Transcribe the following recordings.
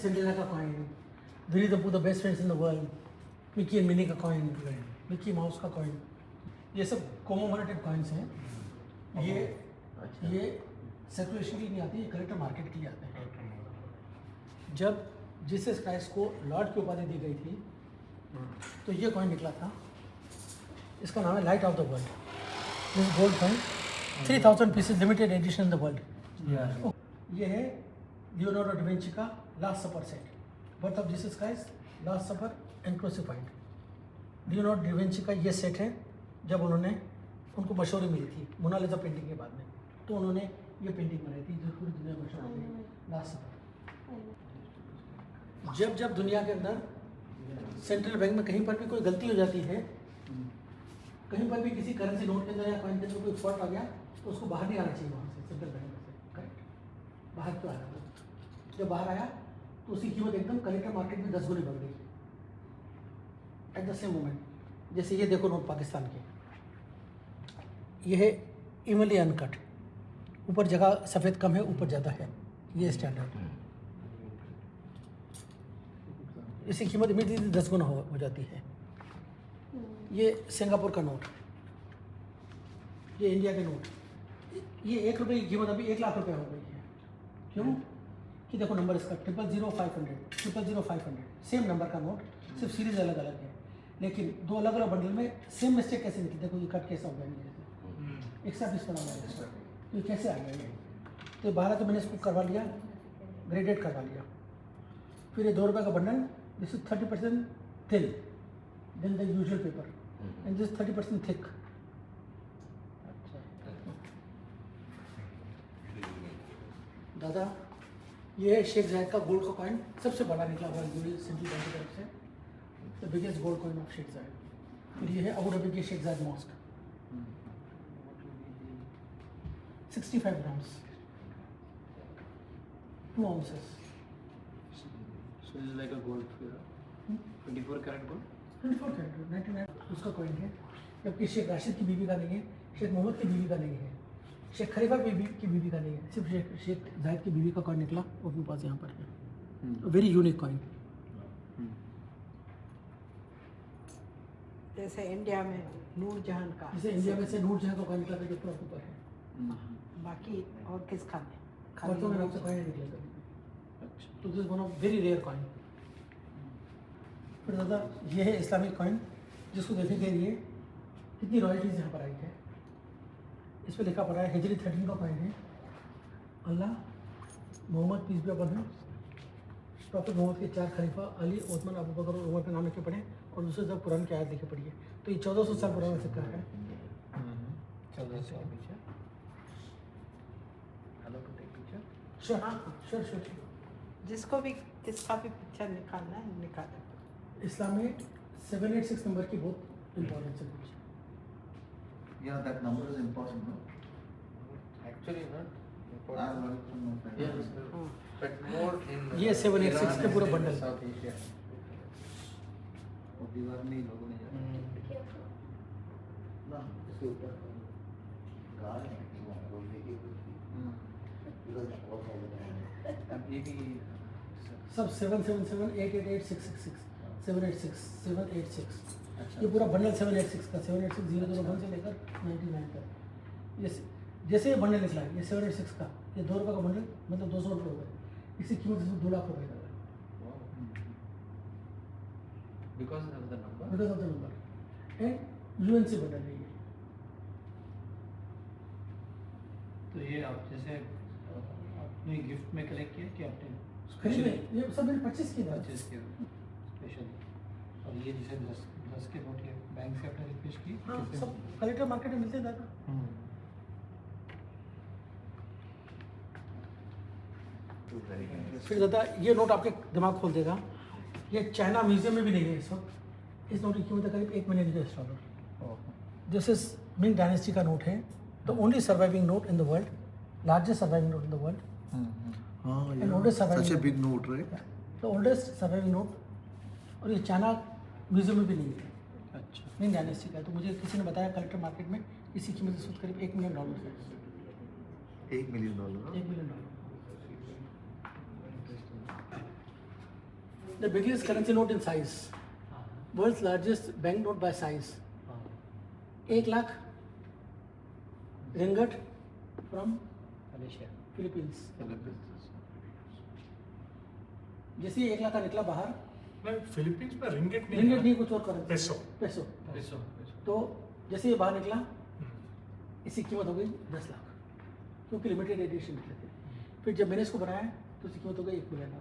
Cinderella का coin, Winnie the Pooh the best friends in the world, Mickey and Minnie का coin, Mickey Mouse का coin, ये सब कॉमोमरेटिव coins हैं। ये सर्कुलेशन के लिए नहीं आती, ये कलेक्टर मार्केट के लिए आते हैं। जब जीसस क्राइस्ट को लॉर्ड की उपाधि दी गई थी तो ये कॉइन निकला था, इसका नाम है light of the world. This gold coin 3000 pieces limited edition in the world. ये है लियोनार्डो डा विंची का last supper set, birth of Jesus Christ, last supper and crucified. Leonardo da Vinci का ये सेट है, जब उनको मशहूरी मिली थी Mona Lisa painting के बाद में, तो उन्होंने ये पेंटिंग बनाई थी जो पूरी दुनिया में मशहूर हो गई, लास्ट सपर। जब दुनिया के अंदर सेंट्रल बैंक में कहीं पर भी कोई गलती हो जाती है, कहीं पर भी किसी करेंसी नोट के अंदर या कॉइन के अंदर कोई फॉल्ट आ गया, तो उसको बाहर नहीं आना चाहिए वहाँ से, सेंट्रल बैंक में से। करेक्ट, बाहर क्यों आया? जब बाहर आया तो उसकी कीमत एकदम कलेक्टर मार्केट में 10 गुनी बढ़ गई एट द सेम मोमेंट। जैसे ये देखो नोट पाकिस्तान के, ये है इमली अनकट, ऊपर जगह सफ़ेद कम है, ऊपर ज़्यादा है, ये स्टैंडर्ड। इसकी कीमत इमीडिएटली 10 गुना हो जाती है। ये सिंगापुर का नोट, ये इंडिया के नोट, ये 1 रुपये की कीमत अभी 1 लाख रुपये हो गई है। क्यों? कि देखो नंबर इसका 0000500, 0000500, सेम नंबर का नोट, सिर्फ सीरीज अलग अलग है, लेकिन दो अलग अलग बंडल में सेम मिस्टेक कैसे निकली? देखो ये कट कैसा हो गया, एक साथ इसका नाम है, तो ये कैसे आ गया ये? तो 12 तो मैंने इसको करवा लिया, ग्रेडेड करवा लिया। फिर ये 2 रुपये का bundle, this is 30% thin than the usual paper and this 30% thick. दादा ये है शेख जायद का गोल्ड का कॉइन, सबसे बड़ा निकला हुआ सेंट्रल बैंक की तरफ से, the biggest gold coin of Sheikh Zayed. फिर ये है अबू धाबी के Sheikh Zayed mosque, 65 grams, 2 ounces। So this is like a gold, 24 karat gold? 24 carat, 99 उसका कॉइन है। जबकि शेख राशिद की बीवी का नहीं है, शेख मोहम्मद की बीवी का नहीं है, शेख खलीफा की बीवी का नहीं है, सिर्फ शेख जायद की बीवी का कॉइन निकला, वो अपने पास यहाँ पर है। Very unique coin. जैसे इंडिया में नूरजहां का, जैसे इंडिया में से नूरजहां का कॉइन निकला था जो पूरा ऊपर है, बाकी और किस खाने बर्तों में नाम से कॉइन निकलेगा। अच्छा, तो this one of very rare coin. फिर दादा ये है इस्लामिक कॉइन, जिसको देखने के लिए कितनी रॉयल्टीज यहाँ पर आई है। इस पर लिखा पड़ा है हिजरी 13 का कॉइन है। Allah Muhammad peace be upon him, prophet Muhammad के 4 खलीफा अली, ओस्मान, अबू बकर और उमर के नाम लिखे पड़े, और दूसरी तरफ कुरान की आयत लिखी पड़ी है। तो ये 1400 साल पुराना सिक्का है। 1400 के पीछे। Hello to take picture? Sure sure sure. जिसको भी किसका भी पिक्चर निकालना है निकाले। इस्लाम में 786 नंबर की बहुत इंपॉर्टेंस है। Yeah, that number is important, no? Actually not I important. learned from my friend. Yes, but more in ये 786 के पूरा बंडल। South Asia. और दीवार में ही लोगों ने जाना। ना, इसके ऊपर गाय है, वो बोलने की कुछ भी। इधर बहुत सारे हैं। अब ये भी सब 777888666 786 786। अच्छा। ये पूरा बंडल 786 का, 786,001 से लेकर 99 तक। ये जैसे ये बंडल निकला है, ये 786 का, ये 2 रुपये का बंडल, मतलब 200 रुपये हो गए। इसकी कीमत इसमें 2 लाख रुपये का है, because of the number. Because of the number. And UNC bundle है ये। तो ये आप जैसे आपने गिफ्ट में कलेक्ट किया कि आपने खरीदे ये सब मैंने 25 की बात है। परचेज किया स्पेशली? और ये जैसे 10 के नोट ये बैंक से आपने रिक्वेस्ट की? हाँ, कितने? सब कलेक्टर मार्केट में मिलते हैं दादा। Very nice. फिर दादा ये नोट आपके दिमाग खोल देगा। ये चाइना म्यूजियम में भी नहीं है इस वक्त। इस नोट की कीमत है करीब $1 million. This is Ming dynasty का नोट है, the only surviving note in the world, largest surviving note in the world, हाँ, And oldest surviving such a note. big note, right? The oldest surviving note. और ये China museum में भी नहीं है, अच्छा। मिंग डायनेस्टी का। तो मुझे किसी ने बताया कलेक्टर मार्केट में इसकी कीमत इस वक्त करीब $1 मिलियन है। $1 million. $1 million. The biggest currency note in size. World's largest bank note by size. 1 lakh ringgit from Malaysia Philippines. जैसे ही 1 लाख का निकला बाहर, नहीं फिलीपींस में रिंगिट नहीं रिंगिट है। नहीं कुछ और करेंसी, पेसो। पेसो। पैसों तो जैसे ये बाहर निकला, इसकी कीमत हो गई 10 लाख, क्योंकि लिमिटेड एडिशन निकले थे। फिर जब मैंने इसको बनाया तो इसकी कीमत हो गई 1 मिलियन।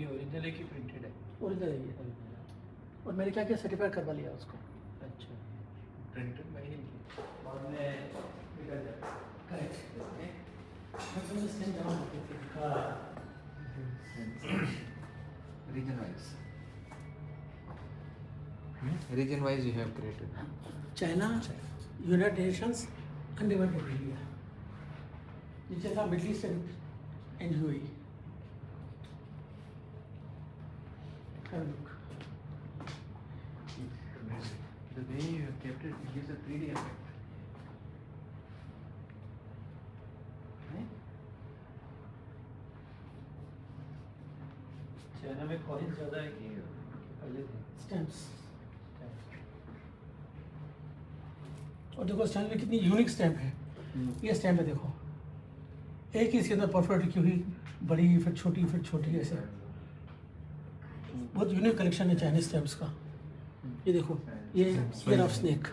ये ओरिजिनल है कि प्रिंटेड है? ओरिजिनल है ये। और मैंने क्या किया, सर्टिफाई करवा लिया उसको। अच्छा प्रिंटेड में ही बाद में निकल जाता है। करेक्ट। जमा होते थे। Region wise you have created. China, United Nations, undivided India, नीचे था middle east and UAE. Have a look. The way you have kept it gives a 3D effect. China में कॉइन्स ज़्यादा है कि पहले थे? Stamps. और देखो स्टैम्प में कितनी यूनिक स्टैम्प है। ये स्टैम्प है, देखो एक ही इसके अंदर परफेक्ट लिखी हुई, बड़ी फिर छोटी ऐसे। बहुत यूनिक कलेक्शन है चाइनीज स्टैम्प्स का। ये देखो, ये ईयर ऑफ स्नेक।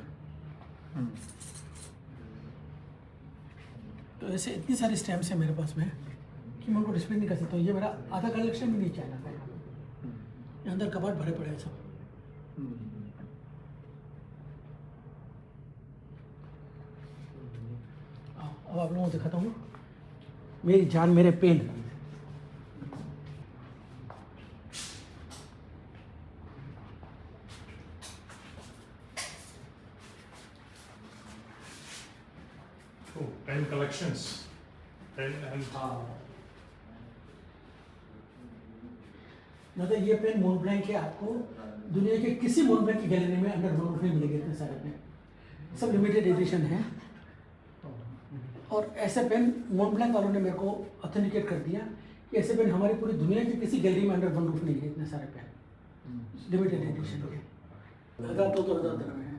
तो ऐसे इतनी सारी स्टैम्प्स हैं मेरे पास में कि मैं उनको डिस्प्ले नहीं कर सकता हूँ। ये मेरा आधा कलेक्शन भी नहीं चाइना का। ये अंदर कबाड़ भरे पड़े हैं सब। अब आप लोगों को दिखाता हूँ मेरी जान, मेरे पेन। Oh, 10 collections. 10 and मतलब ये पेन मोन ब्लैंक है, आपको दुनिया के किसी मोन ब्लैंक की गैलरी में अंडर ₹1 में मिलेंगे। इतने सारे पेन, सब लिमिटेड एडिशन है। और ऐसे पेन मोन ब्लैंक वालों ने मेरे को ऑथेंटिकेट कर दिया कि ऐसे पेन हमारी पूरी दुनिया की किसी गैलरी में अंडर ₹1 नहीं है। इतने सारे पेन लिमिटेड एडिशन के 1000 तो 2000 दिन में है।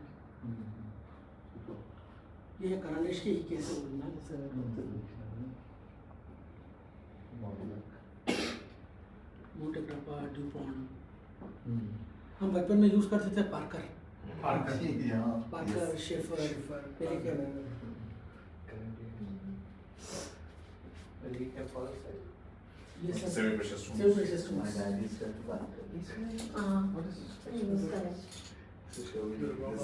ये है करानेश की केस ओरिजिनल। मोंटेग्राफा, ड्यूपॉन्ट। हम बचपन में यूज करते थे पार्कर, शेफर, पेलिकन। ये क्या फॉल्स है? ये सब Semi-precious stones. semi-precious My stones। dad used to have to buy them. What is this? To show you this.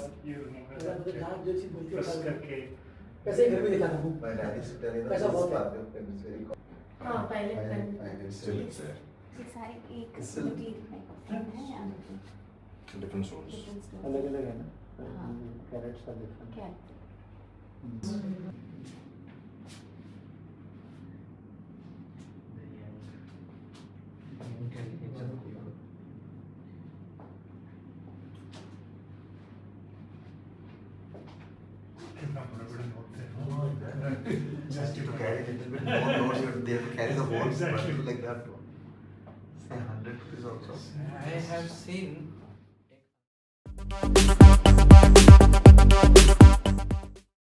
जहाँ जो चीज़ बोलती है प्रेस वो करके पैसे घर में दिखाता हूँ। My dad used to tell me that पैसा this बहुत है। part of pen is very common. हाँ पहले I pen can Still still it's there. ये सारे एक Still- मटेरियल में पेन है या Different stones. डिफरेंट स्टोन अलग अलग है ना? हाँ। कैरेट्स का डिफरेंट। क्या कितना बड़ा नोट है। just to carry a little bit more notes, you they have to carry the whole Exactly. bundle like that. Say 100 rupees also. I have seen.